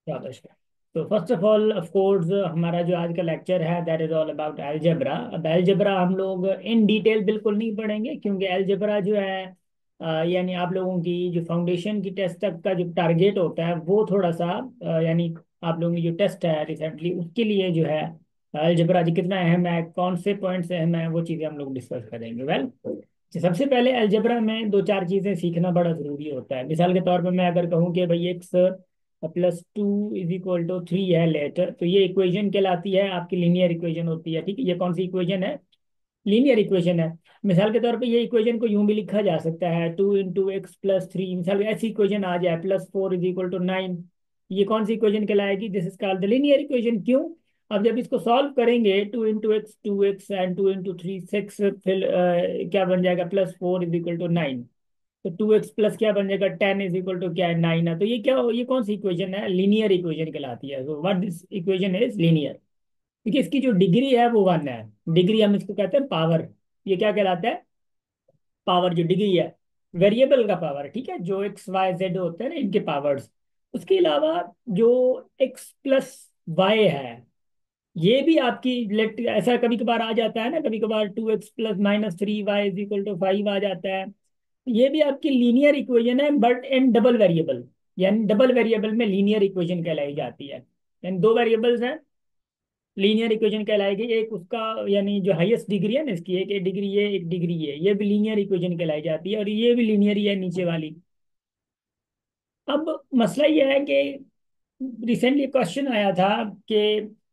शाबाश। तो first of all of course हमारा जो आज का लेक्चर है that is all about algebra. अब अलजेब्रा हम लोग इन डिटेल बिल्कुल नहीं पढ़ेंगे, क्योंकि अलजेब्रा जो है यानी आप लोगों की जो फाउंडेशन की टेस्ट तक का जो टारगेट होता है वो थोड़ा सा यानी आप लोगों की जो टेस्ट है रिसेंटली उसके लिए जो है अलजेब्रा जी कितना अहम है, कौन से पॉइंट्स अहम है, वो चीज़ें हम लोग डिस्कस करेंगे। वेल, सबसे पहले अलजेब्रा में दो चार चीज़ें सीखना बड़ा ज़रूरी होता है। मिसाल के तौर पर मैं अगर कहूँ कि भाई x plus two is equal to three है लेटर, तो ये इक्वेशन कहलाती है आपकी लीनियर इक्वेशन होती है। ठीक है, ये कौन सी इक्वेशन है? लीनियर इक्वेशन है। मिसाल के तौर पे ये इक्वेशन को यूं भी लिखा जा सकता है two into x plus three. मिसाल ऐसी इक्वेशन आ जाए plus four is equal to nine, ये कौन सी इक्वेशन कहलाएगी? This is called the linear equation. क्यों? अब जब इसको सॉल्व करेंगे two x and two into three six, फिर क्या बन जाएगा? Plus four is equal to nine. तो टू एक्स प्लस क्या बन जाएगा? टेन इज इक्वल टू क्या है? नाइन है। तो ये क्या ये कौन सी इक्वेशन है? लीनियर इक्वेशन कहलाती है। So what this equation is linear, क्योंकि इसकी जो डिग्री है वो वन है। डिग्री हम इसको कहते हैं पावर। ये क्या कहलाता है? पावर। जो डिग्री है वेरिएबल का पावर, ठीक है, जो एक्स वाई जेड होते हैं ना इनके पावर्स। उसके अलावा जो एक्स प्लस वाई है, ये भी आपकी लेट ऐसा कभी कभार आ जाता है ना, कभी कभार two x plus minus three y is equal to five आ जाता है। ये भी आपकी लीनियर इक्वेशन है, बट इन डबल वेरिएबल। यानी डबल वेरिएबल में लीनियर इक्वेशन कहलाई जाती है। यानी दो वेरिएबल्स हैं, लीनियर इक्वेशन कहलाएगी। एक उसका यानी जो हाईएस्ट डिग्री है ना इसकी, एक डिग्री ये एक डिग्री ये भी लीनियर इक्वेशन कहलाई जाती है, और ये भी लीनियर ही है नीचे वाली। अब मसला ये है कि रिसेंटली क्वेश्चन आया था कि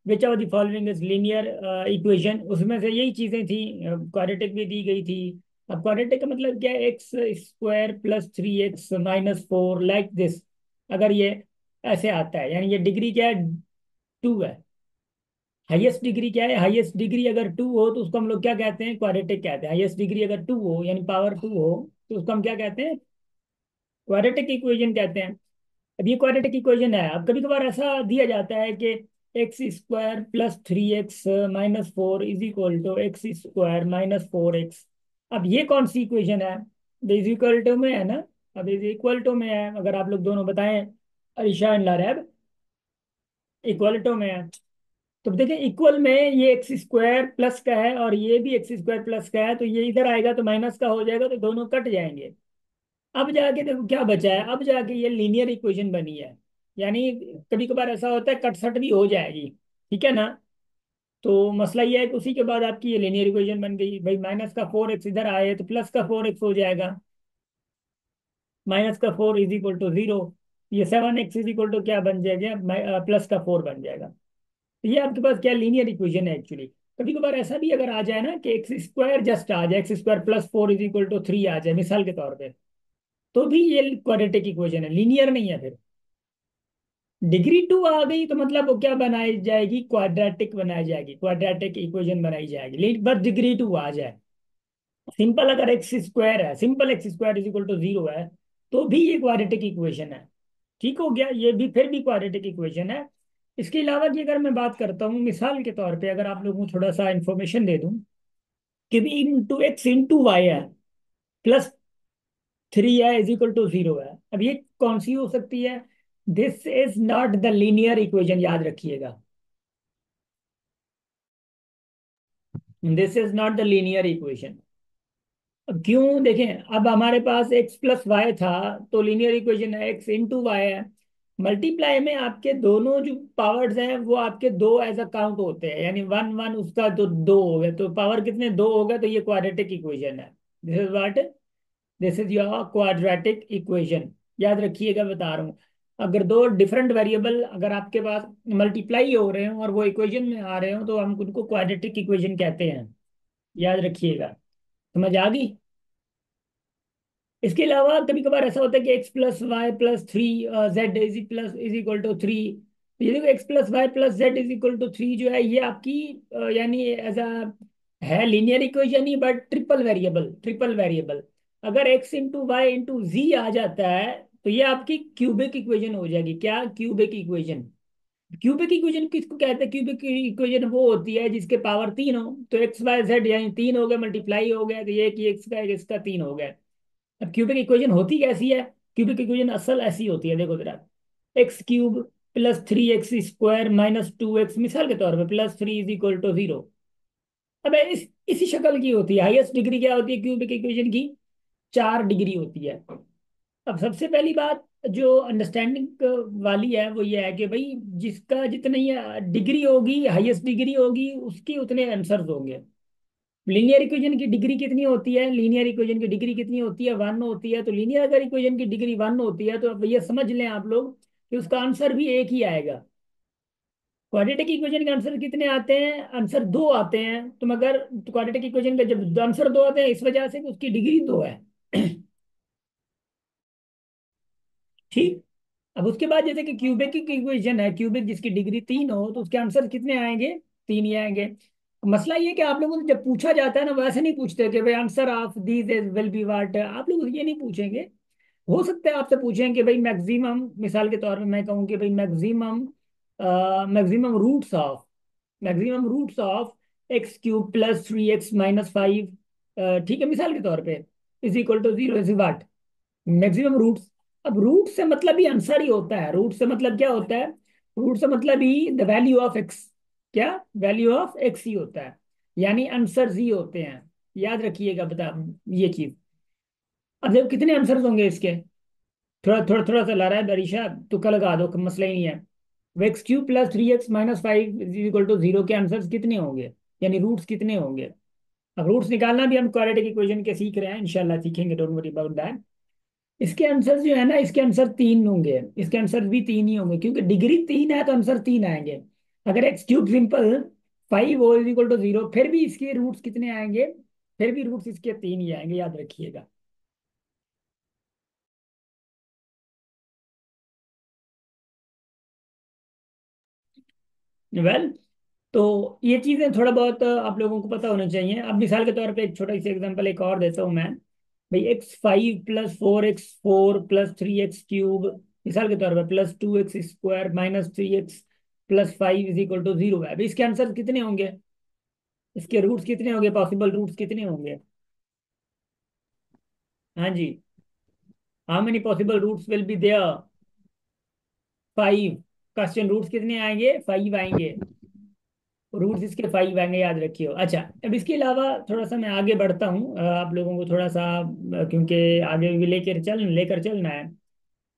which of the following is linear equation. उसमें से यही चीजें थी, क्वाड्रेटिक भी दी गई थी। अब क्वाड्रेटिक का मतलब क्या है? X square plus three x minus four like this. अगर ये ऐसे आता है यानी ये डिग्री क्या है? टू है। हाईएस्ट डिग्री क्या है? हाईएस्ट डिग्री अगर टू हो तो उसको हम लोग क्या कहते हैं? क्वाड्रेटिक कहते हैं। हाईएस्ट डिग्री अगर टू हो यानी पावर टू हो तो उसको हम क्या कहते हैं? क्वाड्रेटिक इक्वेशन कहते हैं। अब ये क्वाड्रेटिक इक्वेशन है। अब कभी कभार ऐसा दिया जाता है कि x square plus three x minus four is equal to x square minus four x. अब ये कौन सी इक्वेशन है? इज इक्वल टू में है ना। अब इज इक्वल टू में है, अगर आप लोग दोनों बताएं, Arisha and Laraib, equal to में है। तो देखिए इक्वल में ये एक्स स्क्वायर प्लस का है और ये भी एक्स स्क्वायर प्लस का है, तो ये इधर आएगा तो माइनस का हो जाएगा, तो दोनों कट जाएंगे। अब जाके देखो क्या बचा है, अब जाके ये लीनियर इक्वेशन बनी है। यानी कभी कभार ऐसा होता है कट सट भी हो जाएगी, ठीक है ना। तो मसला ये है कि उसी के बाद आपकी ये लीनियर इक्वेशन बन गई। भाई माइनस का फोर एक्स इधर आए तो प्लस का फोर एक्स हो जाएगा। माइनस का four is equal to zero. ये seven x is equal to क्या बन जाएगा? प्लस का फोर बन जाएगा। तो ये आपके पास क्या लीनियर इक्वेशन है एक्चुअली। कभी कभार ऐसा भी अगर आ जाए ना कि एक्स स्क्वायर जस्ट आ जाए, x square plus four is equal to three आ जाए मिसाल के तौर पे, तो भी ये क्वाड्रेटिक इक्वेशन है, लीनियर नहीं है फिर। डिग्री टू आ गई तो मतलब वो क्या बनाई जाएगी? क्वाड्रेटिक बनाई जाएगी, क्वाड्रेटिक इक्वेशन बनाई जाएगी, लेकिन बस डिग्री टू आ जाए। सिंपल अगर एक्स स्क्वायर है, simple x square is equal to zero है, तो भी ये क्वाड्रेटिक इक्वेशन है। ठीक हो गया, ये भी फिर भी क्वाड्रेटिक इक्वेशन है। इसके अलावा की अगर मैं बात करता हूँ मिसाल के तौर पे, अगर आप लोगों को थोड़ा सा इंफॉर्मेशन दे दूं कि भी इंटू एक्स इंटू वाई है प्लस थ्री है इज इक्वल टू जीरो है। अब ये कौन सी हो सकती है? This is not the linear equation, याद रखिएगा। This is not the linear equation. अब क्यों? देखें, अब हमारे पास एक्स प्लस वाई था, तो लीनियर इक्वेशन है एक्स इंटू वाई है। मल्टीप्लाई में आपके दोनों जो पावर्स हैं वो आपके दो एज अ काउंट होते हैं, यानी वन वन उसका तो दो हो गए, तो पावर कितने? दो हो गए, तो ये क्वाड्रेटिक इक्वेशन है। This is what? This is your quadratic equation. याद रखिएगा, बता रहा हूँ। अगर दो डिफरेंट वेरिएबल अगर आपके पास मल्टीप्लाई हो रहे हो और वो इक्वेशन में आ रहे हो तो हम उनको क्वाड्रेटिक इक्वेशन कहते हैं। याद रखिएगा। समझ आ गई? इसके अलावा कभी कभार ऐसा होता है कि x plus y plus three z is equal to three. ये देखो x plus y plus z is equal to three जो है ये आपकी यानी एज अ है लीनियर इक्वेशन ही, but triple variable, triple variable. अगर x into y into z आ जाता है तो ये आपकी क्यूबिक इक्वेशन हो जाएगी। क्या? Cubic equation. क्यूबिक इक्वेशन किसको कहते हैं? क्यूबिक इक्वेशन वो होती है जिसके पावर तीन हो। तो एक्स वाई जेड यानी तीन हो गए, मल्टीप्लाई हो गया, तो ये कि एक्स का एक इसका तीन हो गया। अब क्यूबिक इक्वेशन होती कैसी है? क्यूबिक इक्वेशन असल ऐसी होती है, देखो जरा। एक्स क्यूब +3x² -2x, मिसाल के तौर पे +3 = 0। अब इसी शक्ल की होती है। हाईएस्ट डिग्री क्या होती है क्यूबिक इक्वेशन की? 4 डिग्री होती है। अब सबसे पहली बात जो अंडरस्टैंडिंग वाली है वो ये है कि भाई जिसका जितनी डिग्री होगी, हाईएस्ट डिग्री होगी, उसके उतने आंसर्स होंगे। लीनियर इक्वेशन की डिग्री कितनी होती है? लीनियर इक्वेशन की डिग्री कितनी होती है? 1 होती है। तो लीनियर अगर इक्वेशन की डिग्री 1 होती है तो अब ये समझ लें आप लोग कि उसका आंसर भी एक ही आएगा। क्वाड्रेटिक इक्वेशन के आंसर कितने आते हैं? आंसर 2 आते हैं। तो मगर क्वाड्रेटिक इक्वेशन के जब आंसर 2 आते हैं इस वजह से कि उसकी डिग्री 2 है। ठीक। अब उसके बाद जैसे कि क्यूबिक की इक्वेशन है, क्यूबिक जिसकी डिग्री 3 हो तो उसके आंसर कितने आएंगे? 3 ही आएंगे। मसला ये कि आप लोगों को जब पूछा जाता है ना वैसे नहीं पूछते कि भाई answer of these will be what. आप लोग ये नहीं पूछेंगे। हो सकता है आपसे पूछें कि भाई मैक्सिमम, मिसाल के तौर पे मैं कहूँ कि भाई maximum maximum roots of, x³ +3x - 5, ठीक है, मिसाल के तौर पे =0 इज व्हाट? Maximum roots. अब रूट से मतलब ही आंसर ही होता है। रूट से मतलब क्या होता है? रूट से मतलब ही द वैल्यू ऑफ एक्स। क्या? वैल्यू ऑफ एक्स ही होता है, यानी आंसर्स ही होते हैं। याद रखिएगा, बता ये चीज। अब देखो कितने आंसर्स होंगे इसके। थोड़ा सा ला रहा है बरीशा, तुक्का लगा दो, मसला ही नहीं है। x³ +3x - 5 = 0 के आंसर्स कितने होंगे, यानी रूट्स कितने होंगे? अब रूट्स निकालना भी हम क्वाड्रेटिक इक्वेशन के सीख रहे हैं, इंशाल्लाह सीखेंगे, डोंट वरी अबाउट दैट। इसके आंसर जो है ना, इसके आंसर 3 होंगे। इसके आंसर भी 3 ही होंगे क्योंकि डिग्री 3 है तो आंसर 3 आएंगे। अगर x³ सिंपल 5 हो =0 फिर भी इसके रूट्स कितने आएंगे? फिर भी रूट्स इसके 3 ही आएंगे, याद रखिएगा। वेल, तो ये चीजें थोड़ा बहुत आप लोगों को पता होना चाहिए। अब मिसाल के तौर पे एक छोटा सा एग्जांपल एक और देता हूँ मैं। भाई x5 + 4x4 + 3x³ मिसाल के तौर पे +2x² -3x + 5 = 0 है। भाई इसके आंसर कितने होंगे? इसके रूट्स कितने होंगे? पॉसिबल रूट्स कितने होंगे? हाँ जी। How many possible roots will be there? 5। Question roots कितने आएंगे? 5 आएंगे। रूट्स इसके 5 आएंगे, याद रखियो। अच्छा, अब इसके अलावा थोड़ा सा मैं आगे बढ़ता हूँ, आप लोगों को थोड़ा सा क्योंकि आगे भी लेकर चलना है।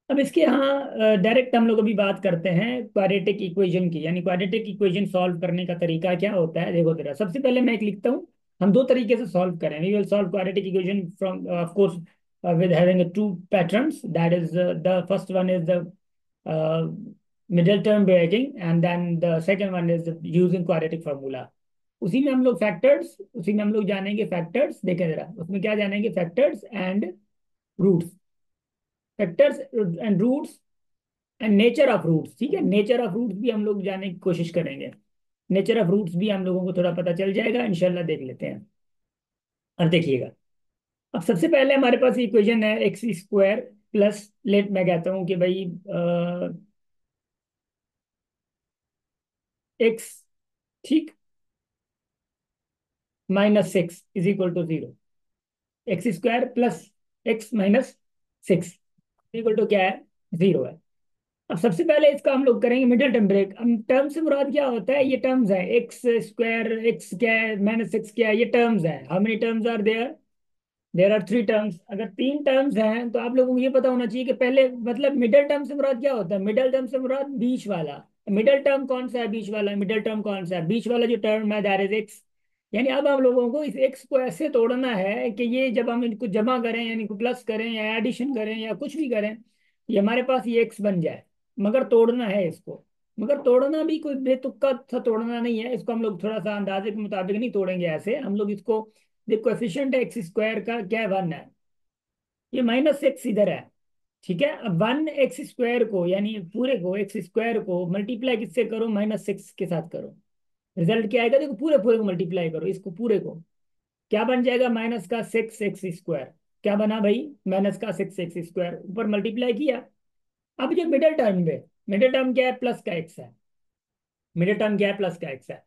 अब इसके यहाँ डायरेक्ट हम लोग अभी बात करते हैं क्वाड्रेटिक इक्वेशन की, यानी क्वाड्रेटिक इक्वेशन सॉल्व करने का तरीका क्या होता है। देखो जरा, सबसे पहले मैं एक लिखता हूँ। हम दो तरीके से सॉल्व करें। We will solve quadratic equation from of course with having two patterns, that is the first one is the middle term breaking and then the second one is using quadratic formula. उसी में हम लोग जानेंगे factors. देखें जरा, उसमें क्या जानेंगे? Factors and roots. Factors and roots and nature of roots. ठीक है, नेचर ऑफ रूट्स भी हम लोग जानने की कोशिश करेंगे। नेचर ऑफ रूट्स भी हम लोगों को थोड़ा पता चल जाएगा इंशाल्लाह, देख लेते हैं। और देखिएगा, अब सबसे पहले हमारे पास इक्वेशन है x² प्लस, लेट मैं कहता हूँ कि भाई x, ठीक, -6 = 0। x² प्लस x - 6 क्या है? 0 है। अब सबसे पहले इसका हम लोग करेंगे मिडिल टर्म ब्रेक। अब टर्म से मुराद क्या होता है? ये टर्म्स है, x², x क्या है, -6 क्या है, ये टर्म्स है। How many terms are there? There are 3 terms. अगर 3 टर्म्स हैं तो आप लोगों को ये पता होना चाहिए कि पहले, मतलब मिडिल टर्म से मुराद क्या होता है? मिडिल टर्म से मुराद बीच वाला। मिडिल टर्म कौन सा है? बीच वाला। मिडिल टर्म कौन सा है? बीच वाला जो टर्म है, दैट इज एक्स। यानी अब हम लोगों को इस एक्स को ऐसे तोड़ना है कि ये जब हम इनको जमा करें, यानी इनको प्लस करें या एडिशन करें या कुछ भी करें, ये हमारे पास ये एक्स बन जाए। मगर तोड़ना है इसको। मगर तोड़ना भी कोई बेतुका सा तोड़ना नहीं है। इसको हम लोग थोड़ा सा अंदाजे के मुताबिक नहीं तोड़ेंगे ऐसे। हम लोग इसको, देखो कोएफिशिएंट है x² का, क्या है? 1 है। ये -6 इधर है। ठीक है, अब 1x² को, यानी पूरे को, x² को मल्टीप्लाई किससे करो? -6 के साथ करो। रिजल्ट क्या आएगा? देखो, पूरे पूरे को मल्टीप्लाई करो, इसको पूरे को। क्या बन जाएगा? -6x²। क्या बना भाई? -6x²। ऊपर मल्टीप्लाई किया। अब जो मिडिल टर्म है, मिडिल टर्म क्या है? प्लस का एक्स है। मिडिल टर्म क्या है? प्लस का एक्स है।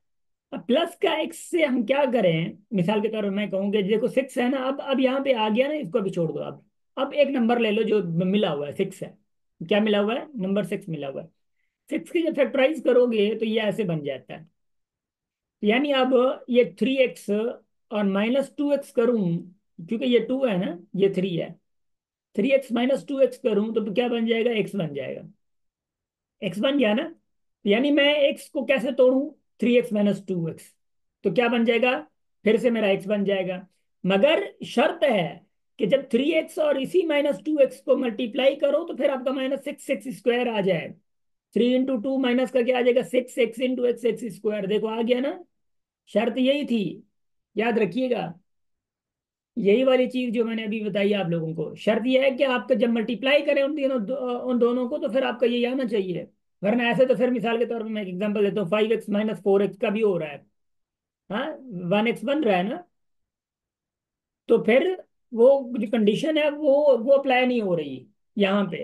अब प्लस का एक्स से हम क्या करें? मिसाल के तौर पर मैं कहूँ कि देखो 6 है ना, अब यहाँ पे आ गया ना, इसको भी छोड़ दो। अब एक नंबर ले लो जो मिला हुआ है, 6 है। क्या मिला हुआ है? नंबर 6 मिला हुआ है। सिक्स की जब फैक्टराइज करोगे तो ये ऐसे बन जाता है। यानी अब ये 3x और -2x करूं, क्योंकि ये 2 है ना, ये 3 है, 3x - 2x करूं तो क्या बन जाएगा, x बन जाएगा। x बन गया ना, यानी मैं x को कैसे तोड़ूं, 3x - 2x, तो क्या बन जाएगा, फिर से मेरा x बन जाएगा। मगर शर्त है कि जब 3x और इसी -2x को मल्टीप्लाई करो तो फिर आपका -6x² आ जाए। 3 × 2 माइनस का क्या आ जाएगा, 6x × x² देखो आ गया ना। शर्त यही थी, याद रखिएगा। यही वाली चीज जो मैंने अभी बताई आप लोगों को, शर्त यह है कि आपका जब मल्टीप्लाई करें उन दोनों को तो फिर आपका यही आना चाहिए। वरना ऐसे तो फिर मिसाल के तौर पर मैं एक एग्जांपल देता हूँ, 5x - 4x का भी हो रहा है, हाँ, 1x बन रहा है ना, तो फिर वो जो कंडीशन है वो अप्लाई नहीं हो रही यहाँ पे।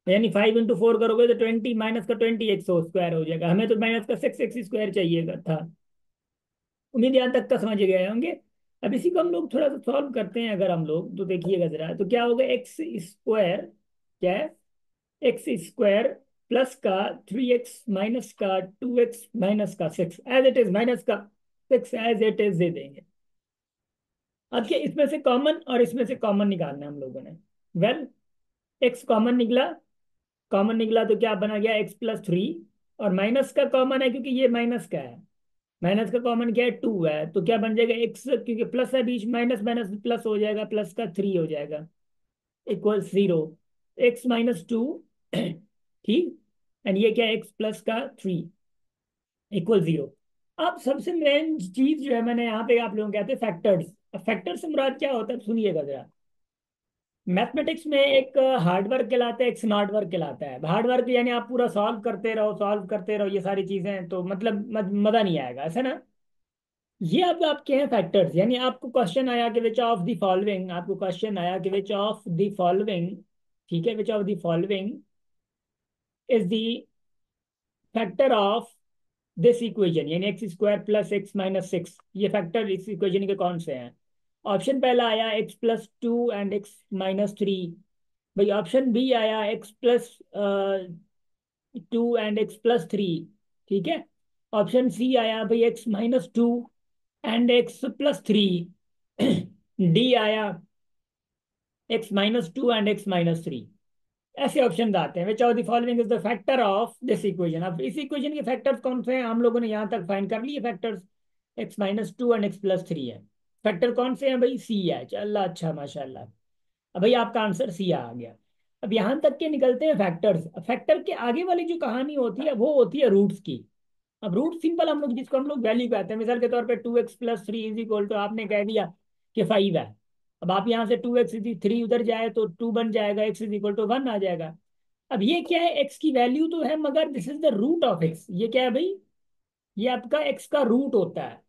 यानी 5 × 4 करोगे तो 20 माइनस का 20x² हो जाएगा, हमें तो माइनस का 6x² चाहिए था। उम्मीद यहाँ तक का समझ गए होंगे। अब इसी को हम लोग थोड़ा सा सॉल्व करते हैं, अगर हम लोग तो देखिएगा जरा, तो क्या होगा, x² क्या है, x² प्लस का 3x माइनस का 2x माइनस का 6 एज इट इज, माइनस का 6 एज इट इज दे देंगे। अब क्या इसमें से कॉमन और इसमें से कॉमन निकालना है हम लोगों ने। वेल, x कॉमन निकला, कॉमन निकला तो क्या बना गया, x + 3, और माइनस का कॉमन है क्योंकि ये माइनस का है, माइनस का कॉमन क्या है, 2 है, तो क्या बन जाएगा, x क्योंकि प्लस है बीच, माइनस माइनस प्लस हो जाएगा, प्लस का 3 हो जाएगा, इक्वल 0। x - 2 ठीक, एंड ये क्या है, x + 3 इक्वल 0। अब सबसे मेन चीज जो है, मैंने यहाँ पे आप लोगों को कहते हैं फैक्टर्स। फैक्टर से मुराद क्या होता है, सुनिएगा जरा। मैथमेटिक्स में एक हार्ड वर्क कहलाता है, एक स्मार्ट वर्क कहलाता है। हार्ड वर्क यानी आप पूरा सॉल्व करते रहो, सॉल्व करते रहो, ये सारी चीजें, तो मतलब मजा नहीं आएगा, ऐसा ना। ये अब आपके हैं फैक्टर्स, यानी आपको क्वेश्चन आया कि विच ऑफ द फॉलोइंग, आपको क्वेश्चन आया कि विच ऑफ द फॉलोइंग, ठीक है, which of the following is the factor of this equation, यानी x² + x - 6, ये फैक्टर इस इक्वेशन के कौन से हैं। ऑप्शन पहला आया x + 2 एंड x - 3, भाई ऑप्शन बी आया x + 2 एंड x + 3, ठीक है। ऑप्शन सी आया भाई x - 2 एंड x + 3, डी आया x - 2 एंड x - 3। ऐसे ऑप्शन आते हैं, which of the following is the factor of this equation. अब इस इक्वेशन के फैक्टर्स कौन से हैं, हम लोगों ने यहाँ तक फाइंड कर लिए फैक्टर्स, x - 2 एंड x + 3 है। फैक्टर कौन से हैं भाई, सी है, चल अच्छा माशाल्लाह। अब भाई आपका आंसर सी आ गया। अब यहाँ तक के निकलते हैं फैक्टर्स। फैक्टर के आगे वाली जो कहानी होती है वो होती है रूट्स की। अब रूट सिंपल हम लोग, जिसको हम लोग वैल्यू कहते हैं, मिसाल के तौर पे 2x + 3 इज इक्वल टू, आपने कह दिया कि 5 है। अब आप यहाँ से 2x3 उधर जाए तो 2 बन जाएगा, x इज इक्वल टू 1 आ जाएगा। अब ये क्या है, x की वैल्यू तो है मगर this is the root of x, ये क्या है भाई, ये आपका x का रूट होता है।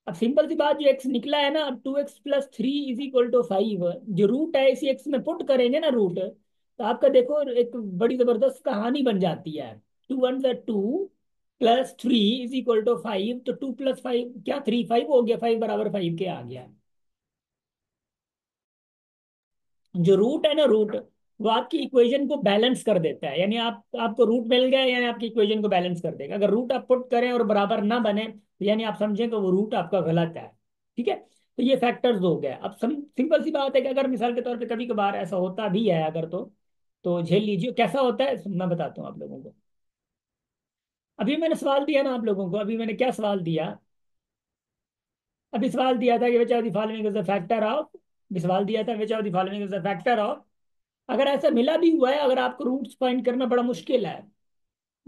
अब सिंपल सी बात, जो x निकला है ना, अब 2x + 3 इज इक्वल टू 5, जो रूट है इसी x में पुट करेंगे ना रूट, तो आपका देखो एक बड़ी जबरदस्त कहानी बन जाती है। 2 × 1 = 2 +3 इज इक्वल टू 5, तो 2 + 5 क्या 3, 5 हो गया, 5 = 5 के आ गया। जो रूट है ना, रूट वो आपकी इक्वेशन को बैलेंस कर देता है, यानी आपको रूट मिल गया, यानी आपकी इक्वेशन को बैलेंस कर देगा। अगर रूट आप पुट करें और बराबर ना बने तो यानी आप समझें कि वो रूट आपका गलत है, ठीक है। तो ये फैक्टर्स हो गए। अब सिंपल सी बात है कि अगर मिसाल के तौर पे कभी कभार ऐसा होता भी है, अगर तो झेल लीजिए। कैसा होता है मैं बताता हूँ आप लोगों को। अभी मैंने सवाल दिया ना आप लोगों को, अभी मैंने क्या सवाल दिया, अभी सवाल दिया था कि which of the following is the factor of, सवाल दिया था which of the following is the factor of. अगर ऐसा मिला भी हुआ है, अगर आपको रूट्स फाइंड करना बड़ा मुश्किल है,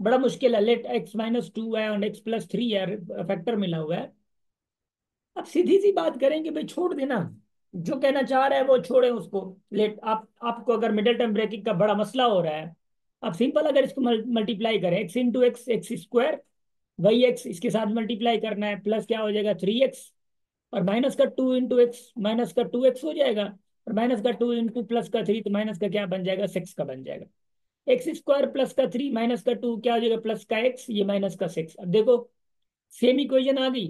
बड़ा मुश्किल है, लेट x - 2 है और x + 3 है, फैक्टर मिला हुआ है। अब सीधी सी बात करें कि भाई छोड़ देना, जो कहना चाह रहा है वो छोड़े उसको। लेट आपको अगर मिडिल टर्म ब्रेकिंग का बड़ा मसला हो रहा है, अब सिंपल अगर इसको मल्टीप्लाई करें, x × x, वही x इसके साथ मल्टीप्लाई करना है, प्लस क्या हो जाएगा 3x, और माइनस का 2 × x, -2x हो जाएगा, और माइनस का 2 × +3, तो माइनस का क्या बन जाएगा, 6 का बन जाएगा। x² +3 -2 क्या हो जाएगा, प्लस का x, ये माइनस का 6। अब देखो सेम इक्वेशन आ गई।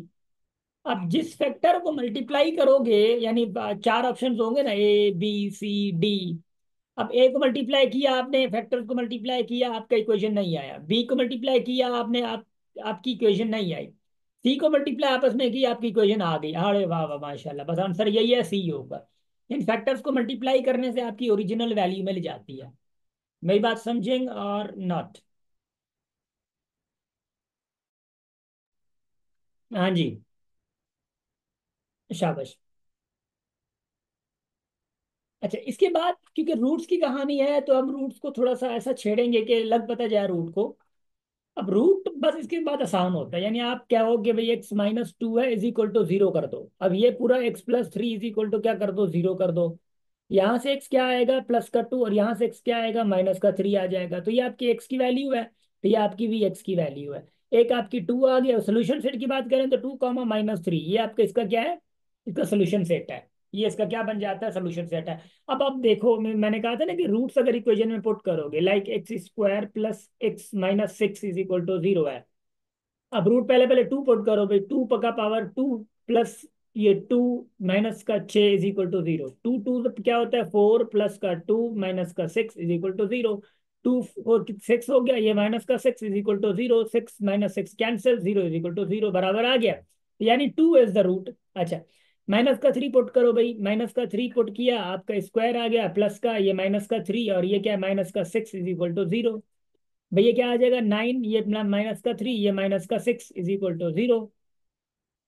अब जिस फैक्टर को मल्टीप्लाई करोगे, यानी चार ऑप्शंस होंगे ना, A B C D, अब ए को मल्टीप्लाई किया आपने, फैक्टर्स को मल्टीप्लाई किया, आपका इक्वेशन नहीं आया। बी को मल्टीप्लाई किया आपने, आपकी इक्वेशन नहीं आई। सी को मल्टीप्लाई आपस में की, आपकी इक्वेशन आ गई। अरे वाह वाह माशाल्लाह, बस आंसर यही है, सी होगा। इन फैक्टर्स को मल्टीप्लाई करने से आपकी ओरिजिनल वैल्यू मिल जाती है। मेरी बात समझेंगे और नॉट? हाँ जी, शाबाश। अच्छा, इसके बाद क्योंकि रूट्स की कहानी है तो हम रूट्स को थोड़ा सा ऐसा छेड़ेंगे कि लग पता जाए रूट को। अब रूट बस इसके बाद आसान होता है, यानी आप क्या हो कि भाई x-2 है इज इक्वल टू जीरो कर दो। अब ये पूरा x+3 इज इक्वल टू क्या कर दो, जीरो कर दो। यहाँ से x क्या आएगा, +2, और यहाँ से x क्या आएगा, -3 आ जाएगा। तो ये आपकी x की वैल्यू है, तो ये आपकी भी x की वैल्यू है। एक आपकी 2 आ गया। सोल्यूशन सेट की बात करें तो 2, -3 ये आपका इसका क्या है, इसका सोल्यूशन सेट है। ये इसका क्या बन जाता है, सोल्यूशन सेट है। अब देखो, मैंने कहा था ना कि रूट्स अगर इक्वेशन में पुट करोगे, like x² + x-6 is equal to 0 है। अब रूट पहले पहले 2 पुट करो भाई, 2 का पावर 2 प्लस ये 2 माइनस का 6 इज इक्वल टू 0। 2 2 तो क्या होता है, 4 प्लस का 2 माइनस का 6 इज इक्वल टू 0। 2 4 6 हो गया, ये माइनस का 6 is equal to 0। 6 - 6 cancel, 0 is equal to 0 बराबर आ गया। यानी 2 इज द रूट। अच्छा, -3 पुट करो भाई, -3 पुट किया, आपका स्क्वायर आ गया, प्लस का ये -3, और ये क्या है, -6 इज इक्वल टू 0। भैया क्या आ जाएगा, 9, ये -3, ये -6 इज इक्वल टू 0।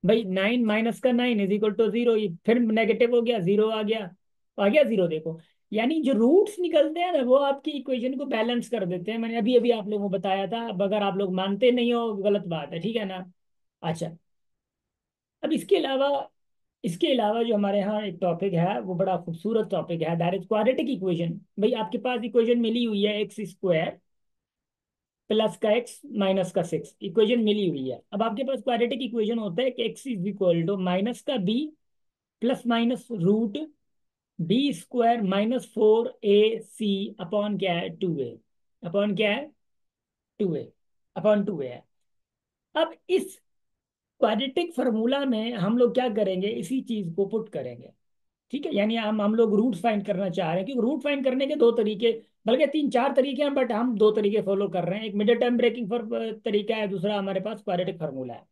भाई 9 -9 इज इक्वल टू 0, ये फिर नेगेटिव हो गया, 0 आ गया 0। देखो, यानी जो रूट्स निकलते हैं ना, वो आपकी इक्वेशन को बैलेंस कर देते हैं। मैंने अभी अभी आप लोगों को बताया था। अब अगर आप लोग मानते नहीं हो, गलत बात है, ठीक है ना। अच्छा, अब इसके अलावा जो हमारे यहाँ एक टॉपिक है, वो बड़ा खूबसूरत टॉपिक है, दैट इज क्वाड्रेटिक इक्वेशन। भाई आपके पास इक्वेशन मिली हुई है, x² प्लस का x माइनस का 6, इक्वेशन मिली हुई है। अब आपके पास क्वाड्रेटिक इक्वेशन होता है कि x is equal to minus का b plus minus root b² -4ac upon क्या है, 2a। अपॉन क्या है, 2a। अपॉन 2a है। अब इस क्वाड्रेटिक फार्मूला में हम लोग क्या करेंगे, इसी चीज को पुट करेंगे। ठीक है, यानी हम लोग रूट फाइंड करना चाह रहे हैं, क्योंकि रूट फाइंड करने के दो तरीके, बल्कि 3 4 तरीके हैं, बट हम दो तरीके फॉलो कर रहे हैं। एक मिडिल टर्म ब्रेकिंग तरीका है, दूसरा हमारे पास क्वाड्रेटिक फार्मूला है।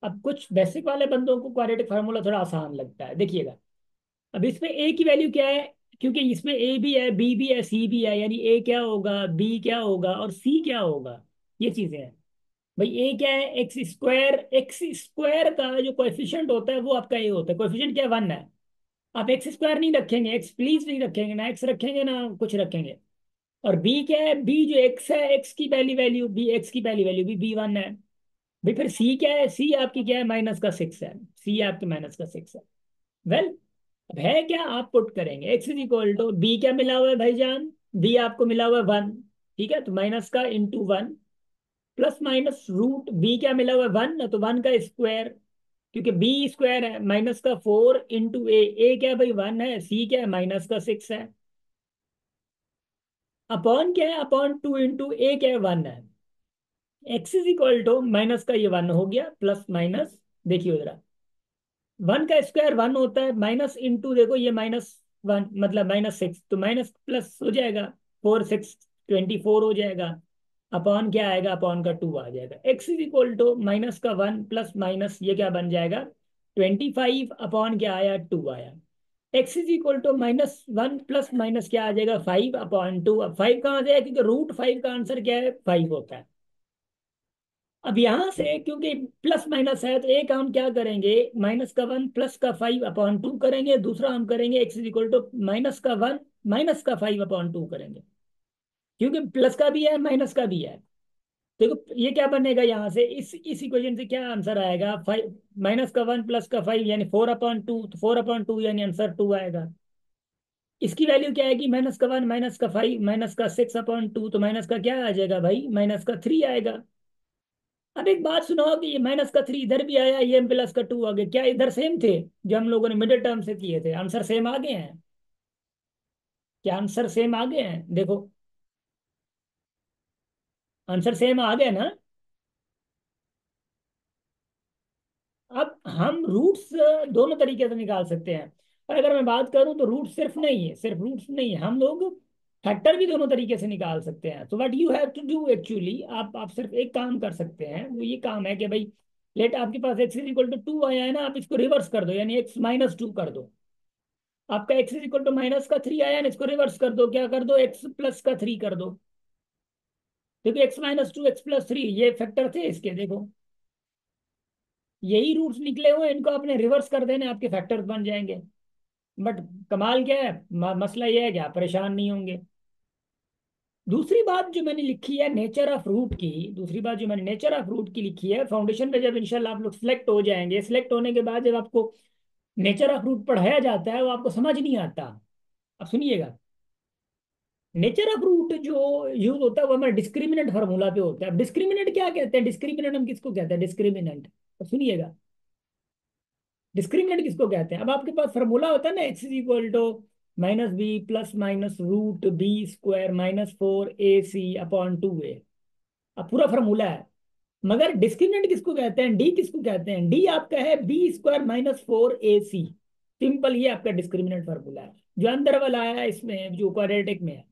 अब कुछ बेसिक वाले बंदों को क्वाड्रेटिक फार्मूला थोड़ा आसान लगता है, देखिएगा। अब इसमें ए की वैल्यू क्या है, क्योंकि इसमें ए भी है, बी भी है, सी भी है, यानी ए क्या होगा, बी क्या होगा, और सी क्या होगा, ये चीजें हैं। भाई ए क्या है, एक्स स्क्वायर का जो कोएफिशिएंट होता है वो आपका ए होता है। कोएफिशिएंट क्या, 1 है। आप x² नहीं रखेंगे, एक्स प्लीज नहीं रखेंगे ना, एक्स रखेंगे ना कुछ रखेंगे। और बी क्या है, बी जो एक्स है, एक्स की पहली वैल्यू बी, एक्स की पहली वैल्यू भी b1 है। भाई फिर सी क्या है, सी आपकी क्या है, -6 है। सी आपकी -6 है। वेल, अब है क्या, आप पुट करेंगे x is equal to b, क्या मिला हुआ है भाईजान, बी आपको मिला हुआ है 1। ठीक है, तो माइनस का into 1 plus minus root b क्या मिला हुआ है, 1, तो 1 का स्क्वायर, क्योंकि बी स्क्वायर है, माइनस का 4 इंटू ए क्या है भाई, 1 है, सी क्या है, -6 है। अपॉन क्या है, अपॉन 2 इंटू ए क्या है, 1 है। X is equal to minus का ये 1 हो गया, प्लस माइनस, देखिए जरा, 1 का स्क्वायर 1 होता है, माइनस इंटू देखो ये -1 मतलब -6, तो माइनस प्लस हो जाएगा, 4 6 24 हो जाएगा। अपॉन क्या आएगा, अपॉन का 2 आ जाएगा। X is equal to minus का 1 प्लस माइनस ये क्या बन जाएगा, 25 अपॉन क्या आया, 2 आया। X is equal to -1 plus minus क्या आ जाएगा, 5/2। अब 5 कहाँ से है, क्योंकि √5 का आंसर क्या है, 5 होता है। अब यहां से क्योंकि प्लस माइनस है, तो एक हम क्या करेंगे, -1 प्लस का 5/2 करेंगे, दूसरा हम करेंगे x is equal to -1 minus का 5/2 करेंगे, क्योंकि प्लस का भी है माइनस का भी है। देखो ये क्या बनेगा, यहाँ से इस इक्वेशन से क्या आंसर आएगा, 5 -1 प्लस का 5 यानी 4/2, तो 4/2 यानी आंसर 2 आएगा। इसकी वैल्यू क्या आएगी, -1 माइनस का 5 माइनस का 6/2, तो माइनस का क्या आ जाएगा भाई, -3 आएगा। अब एक बात सुनाओ कि ये -3 इधर भी आया, ये +2 आ गया, क्या इधर सेम थे जो हम लोगों ने मिडिल टर्म से किए थे, आंसर सेम आ गए हैं? क्या आंसर सेम आ गए हैं, देखो, आंसर सेम आ गए ना। अब हम रूट्स दोनों तरीके से निकाल सकते हैं। और अगर मैं बात करूं तो रूट सिर्फ नहीं है, सिर्फ रूट्स नहीं है, हम लोग फैक्टर भी दोनों तरीके से निकाल सकते हैं। तो what you have to do actually, आप सिर्फ एक काम कर सकते हैं, वो ये काम है कि भाई लेट आपके पास x इज इक्वल टू 2 आया है ना, आप इसको रिवर्स कर दो, यानी x माइनस 2 कर दो। आपका x is equal to minus का 3 आया है ना, इसको रिवर्स कर दो, क्या कर दो, x प्लस का 3 कर दो। देखो x माइनस 2 x प्लस 3 ये फैक्टर थे इसके, देखो यही रूट्स निकले हुए हैं, इनको आपने रिवर्स कर देना, आपके फैक्टर्स बन जाएंगे। बट कमाल क्या है, मसला ये है कि आप परेशान नहीं होंगे। दूसरी बात जो मैंने लिखी है नेचर ऑफ रूट की, दूसरी बात जो मैंने नेचर ऑफ रूट की लिखी है, फाउंडेशन पे जब इंशाल्लाह आप लोग सिलेक्ट हो जाएंगे, सिलेक्ट होने के बाद जब आपको नेचर ऑफ रूट पढ़ाया जाता है वो आपको समझ नहीं आता। अब सुनिएगा, नेचर ऑफ रूट जो यूज होता है वो हमारे डिस्क्रिमिनेंट फार्मूला पे होता है। अब डिस्क्रिमिनेंट क्या कहते हैं, डिस्क्रिमिनेंट हम किसको कहते हैं, डिस्क्रिमिनेंट, अब सुनिएगा, डिस्क्रिमिनेंट किसको कहते हैं। अब आपके पास फार्मूला होता है ना, x is equal to minus b plus minus root b square minus 4ac/2a, अब पूरा फार्मूला है। मगर डिस्क्रिमिनेंट किसको कहते हैं, डी किसको कहते हैं, डी आपका है b² - 4ac। सिंपल, ये आपका डिस्क्रिमिनेंट फार्मूला है, जो अंदर वाला है इसमें, जो क्वाड्रेटिक में है,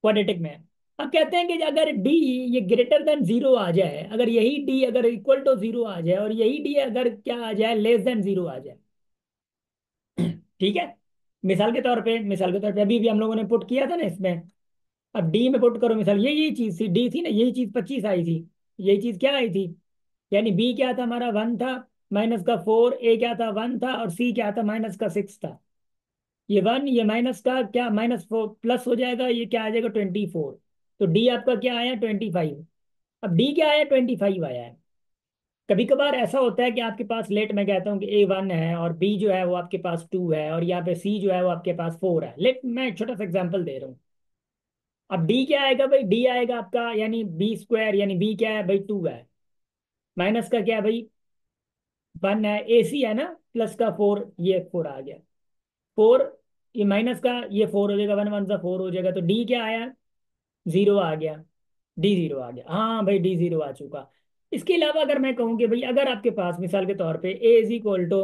क्वाड्रेटिक में है। अब कहते हैं कि अगर डी ये ग्रेटर देन जीरो आ जाए, अगर यही डी अगर इक्वल टू जीरो आ जाए, और यही डी अगर क्या आ जाए, लेस देन जीरो आ जाए, ठीक है। मिसाल के तौर पे अभी भी हम लोगों ने पुट किया था ना इसमें, अब डी में पुट करो, मिसाल यही चीज थी, डी थी ना, यही चीज 25 आई थी, यही चीज क्या आई थी, यानी बी क्या था हमारा 1 था, माइनस का 4, ए क्या था 1 था, और सी क्या था माइनस का 6 था। ये 1 ये माइनस का क्या -4 प्लस हो जाएगा, ये क्या आ जाएगा 24। तो डी आपका क्या आया 25। अब डी क्या आया 25 आया है। कभी कभार ऐसा होता है कि आपके पास लेट मैं कहता हूँ कि A1 है और बी जो है वो आपके पास 2 है, और यहाँ पे सी जो है वो आपके पास 4 है। लेट मैं एक छोटा सा एग्जांपल दे रहा हूँ। अब डी क्या आएगा भाई, डी आएगा आपका यानी b², यानी बी क्या है भाई 2 है, माइनस का क्या है भाई 1 है, ए सी है ना, प्लस का 4, ये 4 आ गया, 4, ये माइनस का ये 4 हो जाएगा, 1 1 सा 4 हो जाएगा, तो डी क्या आया 0 आ गया, डी 0 आ गया, हाँ भाई डी 0 आ चुका। इसके अलावा अगर मैं कहूँ कि भाई अगर आपके पास मिसाल के तौर पे ए इज इक्वल टू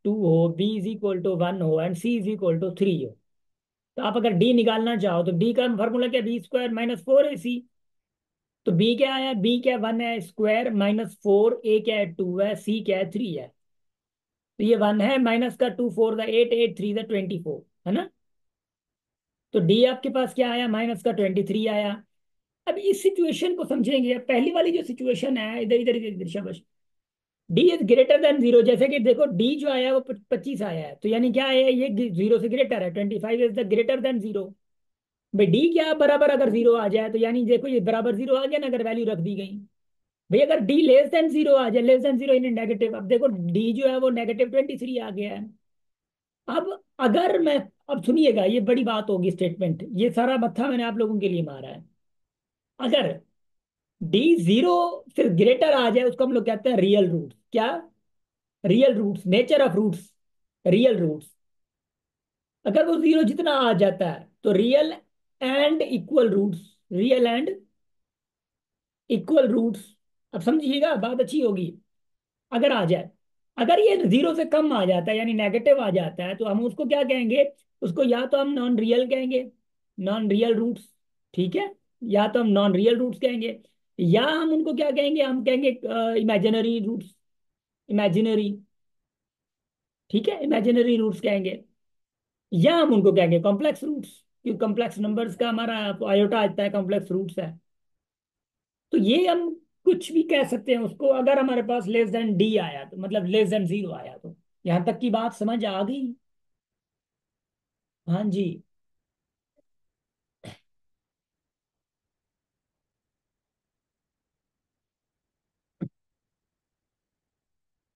2 हो, बी इज इक्वल टू 1 हो, and c is equal to 3 हो, तो आप अगर डी निकालना चाहो तो डी का फॉर्मूला क्या, b² - 4ac। तो बी क्या आया, बी क्या 1 है स्क्वायर -4, ए क्या है 2 है, सी क्या है 3 है। तो ये 1 है, माइनस का 2 4 8 8 3 24 है ना। तो डी आपके पास क्या आया, माइनस का 23 आया। अब इस सिचुएशन को समझेंगे, पहली वाली जो सिचुएशन है, इधर इधर इधर शाबाश, D is greater than zero, जैसे कि देखो डी जो आया है वो 25 आया है, तो यानी क्या है, ये जीरो से ग्रेटर है, 25 is the greater than zero. भाई डी क्या बराबर अगर जीरो आ जाए, तो यानी देखो ये बराबर जीरो आ गया ना, अगर वैल्यू रख दी गई। भाई अगर डी लेस देन जीरो आ जाए, less than zero in negative, अब देखो डी जो है वो -23 आ गया है। अब अगर मैं, अब सुनिएगा ये बड़ी बात होगी स्टेटमेंट, ये सारा मत्था मैंने आप लोगों के लिए मारा है। अगर डी 0 से ग्रेटर आ जाए, उसको हम लोग कहते हैं रियल रूट्स, क्या, real roots, nature of roots, real roots. अगर वो 0 जितना आ जाता है तो real and equal roots, real and equal roots. अब समझिएगा बात अच्छी होगी। अगर आ जाए, अगर ये 0 से कम आ जाता है यानी नेगेटिव आ जाता है, तो हम उसको क्या कहेंगे, उसको या तो हम नॉन रियल कहेंगे, नॉन रियल रूट्स, ठीक है, या तो हम नॉन रियल रूट्स कहेंगे, या हम उनको क्या कहेंगे, हम कहेंगे इमेजिनरी रूट्स, इमेजिनरी, ठीक है, इमेजिनरी रूट्स कहेंगे, या हम उनको कहेंगे कॉम्प्लेक्स रूट्स, क्योंकि कॉम्प्लेक्स नंबर्स का हमारा आयोटा आता है, कॉम्प्लेक्स रूट्स है। तो ये हम कुछ भी कह सकते हैं उसको, अगर हमारे पास लेस देन डी आया तो, मतलब लेस देन जीरो आया तो। यहां तक की बात समझ आ गई। हाँ जी।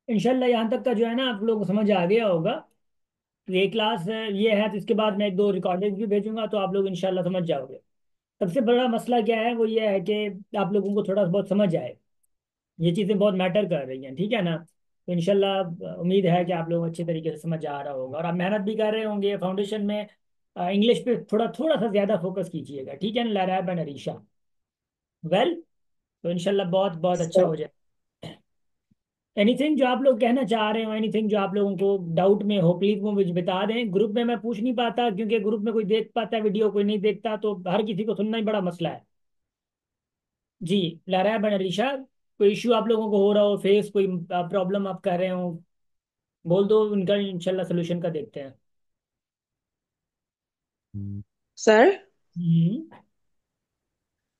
इंशाल्लाह यहाँ तक का जो है ना आप लोगों को समझ आ गया होगा। तो ये क्लास ये है, तो इसके बाद मैं एक दो रिकॉर्डिंग भी भेजूंगा, तो आप लोग इंशाल्लाह समझ जाओगे। सबसे बड़ा मसला क्या है, वो ये है कि आप लोगों को थोड़ा बहुत समझ आए, ये चीज़ें बहुत मैटर कर रही हैं, ठीक है ना। तो इंशाल्लाह उम्मीद है कि आप लोग अच्छे तरीके से समझ आ रहा होगा, और आप मेहनत भी कर रहे होंगे फाउंडेशन में। इंग्लिश पे थोड़ा थोड़ा सा ज़्यादा फोकस कीजिएगा, ठीक है ना, लैरैब एंड अरीशा। वेल, तो इंशाल्लाह बहुत बहुत अच्छा हो जाए। एनीथिंग जो आप लोग कहना चाह रहे हो, एनीथिंग जो आप लोगों को डाउट में हो, प्लीज वो मुझे बता दें। ग्रुप में मैं पूछ नहीं पाता क्योंकि ग्रुप में कोई देख पाता है वीडियो, कोई नहीं देखता, तो हर किसी को सुनना ही बड़ा मसला है। जी। लारा बन अलीशा, कोई इश्यू आप लोगों को हो रहा हो, फेस कोई प्रॉब्लम आप कर रहे हो, बोल दो, उनका इंशाल्लाह सोल्यूशन का देखते हैं। सर, हम्म।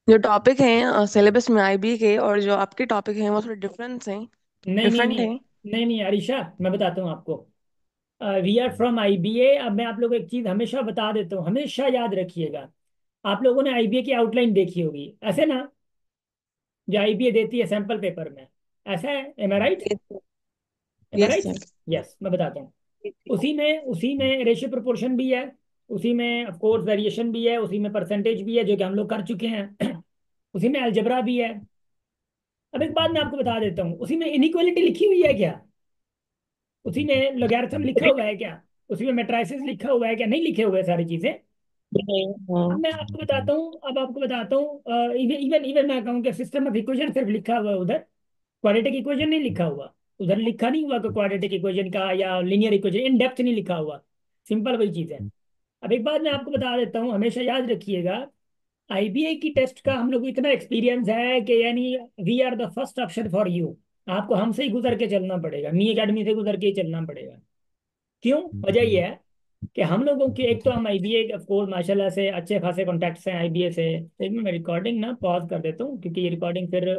जो टॉपिक हैं सिलेबस में आईबी के, और जो आपके टॉपिक हैं वो थोड़े डिफरेंस हैं। नहीं नहीं डिफरेंट नहीं। हैं। नहीं नहीं अरीशा, मैं बताता हूँ आपको। We are from IBA. अब मैं आप लोगों को एक चीज हमेशा बता देता हूँ, हमेशा याद रखिएगा। आप लोगों ने आईबीए की आउटलाइन देखी होगी, ऐसे ना, जो आईबीए देती है सैंपल पेपर में, ऐसा है, एम आई राइट? एम आई यस राइट? सर। यस, मैं बताता हूँ। उसी में रेशियो प्रोपोर्शन भी है, उसी में ऑफ कोर्स वेरिएशन भी है, उसी में परसेंटेज भी है जो कि हम लोग कर चुके हैं। उसी में अलजबरा भी है। अब एक बात मैं आपको बता देता हूँ, उसी में इनइक्वालिटी लिखी हुई है क्या? उसी में लोगैरिथम लिखा हुआ है क्या? उसी में मैट्रिसेस लिखा हुआ है क्या? नहीं लिखे हुए सारी चीजें। अब मैं आपको बताता हूँ, अब आपको बताता हूँ, इवन इवन इवन मैं कहूँ कि सिस्टम ऑफ इक्वेशन सिर्फ लिखा हुआ है उधर, क्वाड्रेटिक इक्वेशन नहीं लिखा हुआ। उधर लिखा नहीं हुआ कि क्वाड्रेटिक इक्वेशन का या लीनियर इक्वेशन इन डेप्थ नहीं लिखा हुआ। सिंपल वही चीज है। अब एक बात मैं आपको बता देता हूँ, हमेशा याद रखिएगा। आईबीए की टेस्ट का हम लोग को इतना एक्सपीरियंस है कि यानी we are the first option for you. आपको हमसे ही गुजर के चलना पड़ेगा, मी अकेडमी से गुजर के ही चलना पड़ेगा। क्यों? वजह यह है कि हम लोगों की, एक तो हम आईबीए ऑफ कोर्स माशाल्लाह से अच्छे खासे कॉन्टैक्ट्स हैं आईबीए से। एक मिनट, मैं रिकॉर्डिंग ना पॉज कर देता हूँ क्योंकि ये रिकॉर्डिंग फिर